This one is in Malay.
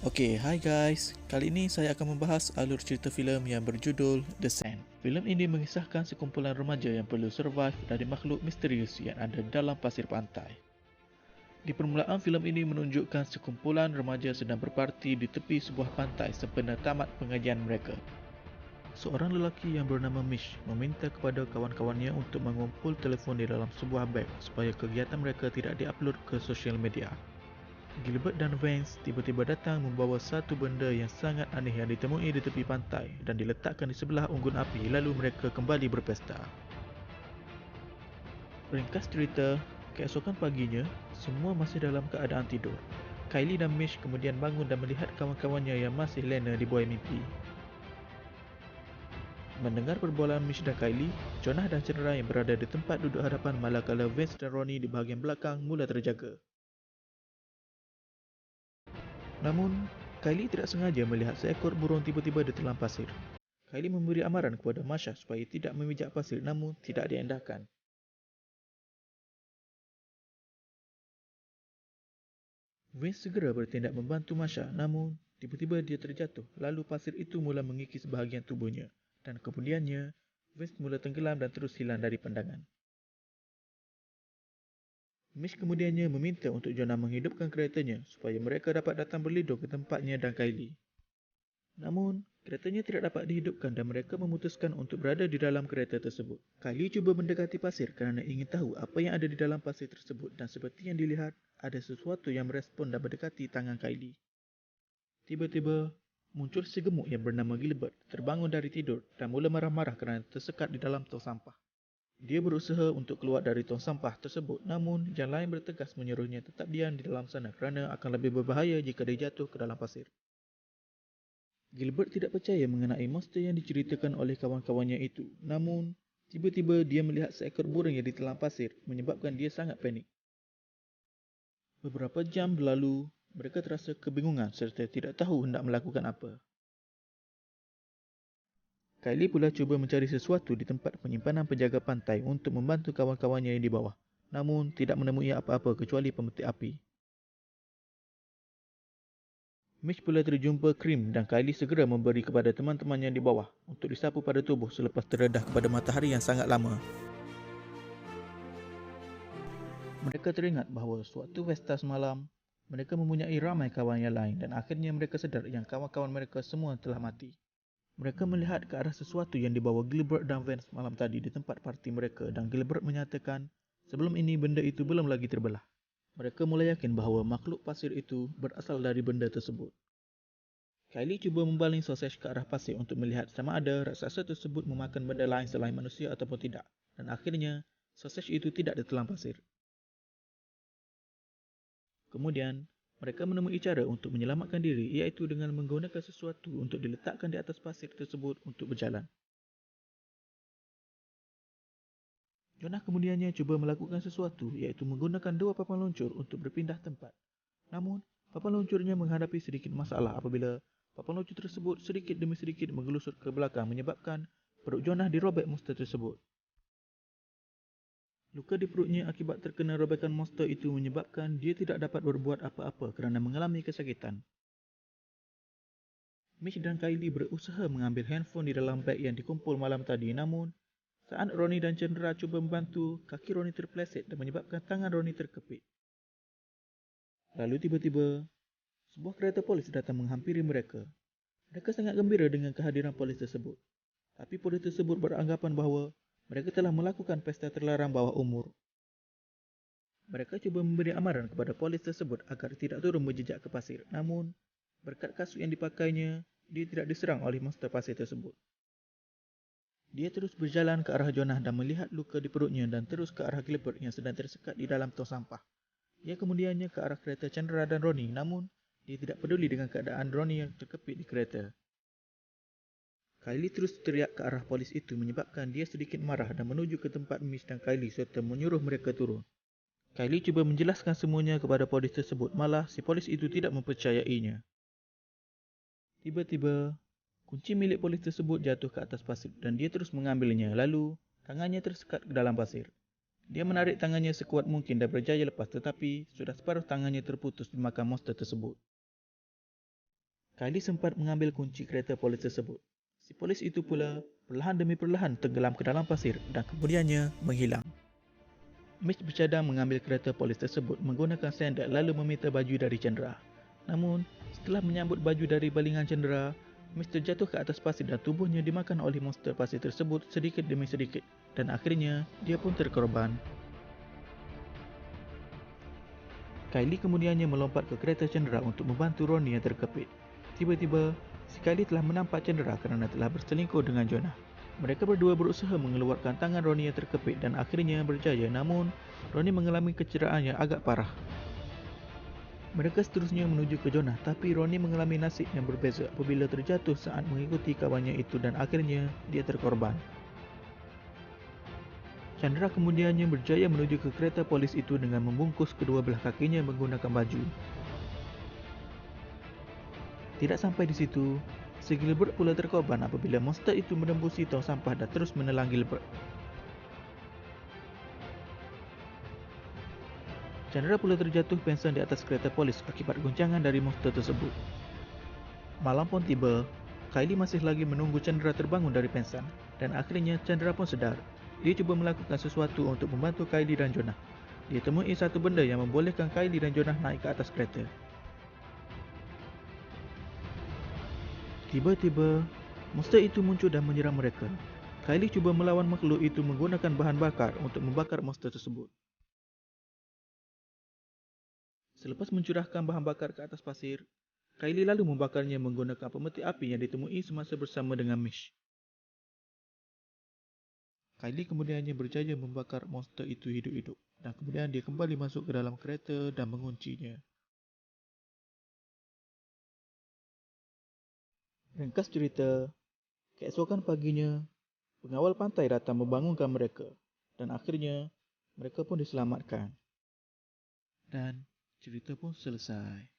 Hai guys. Kali ini saya akan membahas alur cerita filem yang berjudul The Sand. Filem ini mengisahkan sekumpulan remaja yang perlu survive dari makhluk misterius yang ada dalam pasir pantai. Di permulaan filem ini menunjukkan sekumpulan remaja sedang berparti di tepi sebuah pantai sempena tamat pengajian mereka. Seorang lelaki yang bernama Mish meminta kepada kawan-kawannya untuk mengumpul telefon di dalam sebuah beg supaya kegiatan mereka tidak diupload ke sosial media. Gilbert dan Vance tiba-tiba datang membawa satu benda yang sangat aneh yang ditemui di tepi pantai dan diletakkan di sebelah unggun api, lalu mereka kembali berpesta. Ringkas cerita, keesokan paginya, semua masih dalam keadaan tidur. Kylie dan Mish kemudian bangun dan melihat kawan-kawannya yang masih lena di buai mimpi. Mendengar perbualan Mish dan Kylie, Jonah dan Chandra yang berada di tempat duduk hadapan manakala Vance dan Ronnie di bahagian belakang mula terjaga. Namun, Kylie tidak sengaja melihat seekor burung tiba-tiba di telan pasir. Kylie memberi amaran kepada Masha supaya tidak memijak pasir, namun tidak diendahkan. Vince segera bertindak membantu Masha, namun tiba-tiba dia terjatuh, lalu pasir itu mula mengikis bahagian tubuhnya, dan kemudiannya Vince mula tenggelam dan terus hilang dari pandangan. Mish kemudiannya meminta untuk Jonah menghidupkan keretanya supaya mereka dapat datang berlindung ke tempatnya dan Kylie. Namun, keretanya tidak dapat dihidupkan dan mereka memutuskan untuk berada di dalam kereta tersebut. Kylie cuba mendekati pasir kerana ingin tahu apa yang ada di dalam pasir tersebut dan seperti yang dilihat, ada sesuatu yang merespon dan mendekati tangan Kylie. Tiba-tiba, muncul si gemuk yang bernama Gilbert terbangun dari tidur dan mula marah-marah kerana tersekat di dalam tong sampah. Dia berusaha untuk keluar dari tong sampah tersebut, namun yang lain bertegas menyuruhnya tetap diam di dalam sana kerana akan lebih berbahaya jika dia jatuh ke dalam pasir. Gilbert tidak percaya mengenai monster yang diceritakan oleh kawan-kawannya itu. Namun, tiba-tiba dia melihat seekor burung yang ditelan pasir, menyebabkan dia sangat panik. Beberapa jam berlalu, mereka terasa kebingungan serta tidak tahu hendak melakukan apa. Kylie pula cuba mencari sesuatu di tempat penyimpanan penjaga pantai untuk membantu kawan-kawannya yang di bawah. Namun, tidak menemui apa-apa kecuali pemetik api. Mitch pula terjumpa krim dan Kylie segera memberi kepada teman-temannya di bawah untuk disapu pada tubuh selepas terdedah kepada matahari yang sangat lama. Mereka teringat bahawa suatu pesta semalam, mereka mempunyai ramai kawan yang lain dan akhirnya mereka sedar yang kawan-kawan mereka semua telah mati. Mereka melihat ke arah sesuatu yang dibawa Gilbert dan Vance malam tadi di tempat parti mereka dan Gilbert menyatakan sebelum ini benda itu belum lagi terbelah. Mereka mula yakin bahawa makhluk pasir itu berasal dari benda tersebut. Kylie cuba membaling sausage ke arah pasir untuk melihat sama ada raksasa tersebut memakan benda lain selain manusia ataupun tidak. Dan akhirnya, sausage itu tidak ditelan pasir. Kemudian, mereka menemui cara untuk menyelamatkan diri iaitu dengan menggunakan sesuatu untuk diletakkan di atas pasir tersebut untuk berjalan. Jonah kemudiannya cuba melakukan sesuatu iaitu menggunakan dua papan luncur untuk berpindah tempat. Namun, papan luncurnya menghadapi sedikit masalah apabila papan luncur tersebut sedikit demi sedikit menggelusur ke belakang menyebabkan perut Jonah dirobek monster tersebut. Luka di perutnya akibat terkena robekan monster itu menyebabkan dia tidak dapat berbuat apa-apa kerana mengalami kesakitan. Mitch dan Kylie berusaha mengambil handphone di dalam beg yang dikumpul malam tadi, namun saat Ronnie dan Chandra cuba membantu, kaki Ronnie terpeleset dan menyebabkan tangan Ronnie terkepit. Lalu tiba-tiba, sebuah kereta polis datang menghampiri mereka. Mereka sangat gembira dengan kehadiran polis tersebut. Tapi polis tersebut beranggapan bahawa mereka telah melakukan pesta terlarang bawah umur. Mereka cuba memberi amaran kepada polis tersebut agar tidak turun berjejak ke pasir. Namun, berkat kasut yang dipakainya, dia tidak diserang oleh monster pasir tersebut. Dia terus berjalan ke arah Jonah dan melihat luka di perutnya dan terus ke arah Gilbert yang sedang tersekat di dalam tong sampah. Dia kemudiannya ke arah kereta Chandra dan Ronnie, namun dia tidak peduli dengan keadaan Ronnie yang terkepit di kereta. Kylie terus teriak ke arah polis itu menyebabkan dia sedikit marah dan menuju ke tempat Mish dan Kylie serta menyuruh mereka turun. Kylie cuba menjelaskan semuanya kepada polis tersebut, malah si polis itu tidak mempercayainya. Tiba-tiba, kunci milik polis tersebut jatuh ke atas pasir dan dia terus mengambilnya, lalu tangannya tersekat ke dalam pasir. Dia menarik tangannya sekuat mungkin dan berjaya lepas, tetapi sudah separuh tangannya terputus dimakan monster tersebut. Kylie sempat mengambil kunci kereta polis tersebut. Si polis itu pula perlahan demi perlahan tenggelam ke dalam pasir dan kemudiannya menghilang. Mitch bercadang mengambil kereta polis tersebut menggunakan sendal lalu meminta baju dari Chandra. Namun, setelah menyambut baju dari balingan Chandra, Mitch terjatuh ke atas pasir dan tubuhnya dimakan oleh monster pasir tersebut sedikit demi sedikit dan akhirnya dia pun terkorban. Kylie kemudiannya melompat ke kereta Chandra untuk membantu Ronnie yang terkepit. Tiba-tiba, si Kylie telah menampak Chandra kerana telah berselingkuh dengan Jonah. Mereka berdua berusaha mengeluarkan tangan Ronnie yang terkepit dan akhirnya berjaya, namun Ronnie mengalami kecederaan yang agak parah. Mereka seterusnya menuju ke Jonah, tapi Ronnie mengalami nasib yang berbeza apabila terjatuh saat mengikuti kawannya itu dan akhirnya dia terkorban. Chandra kemudiannya berjaya menuju ke kereta polis itu dengan membungkus kedua belah kakinya menggunakan baju. Tidak sampai di situ, si Gilbert pula terkorban apabila monster itu menembusi tong sampah dan terus menelan Gilbert. Chandra pula terjatuh pingsan di atas kereta polis akibat guncangan dari monster tersebut. Malam pun tiba, Kylie masih lagi menunggu Chandra terbangun dari pingsan dan akhirnya Chandra pun sedar. Dia cuba melakukan sesuatu untuk membantu Kylie dan Jonah. Dia temui satu benda yang membolehkan Kylie dan Jonah naik ke atas kereta. Tiba-tiba, monster itu muncul dan menyerang mereka. Kylie cuba melawan makhluk itu menggunakan bahan bakar untuk membakar monster tersebut. Selepas mencurahkan bahan bakar ke atas pasir, Kylie lalu membakarnya menggunakan pemetik api yang ditemui semasa bersama dengan Mitch. Kylie kemudiannya berjaya membakar monster itu hidup-hidup dan kemudian dia kembali masuk ke dalam kereta dan menguncinya. Ringkas cerita, keesokan paginya, pengawal pantai datang membangunkan mereka dan akhirnya mereka pun diselamatkan. Dan cerita pun selesai.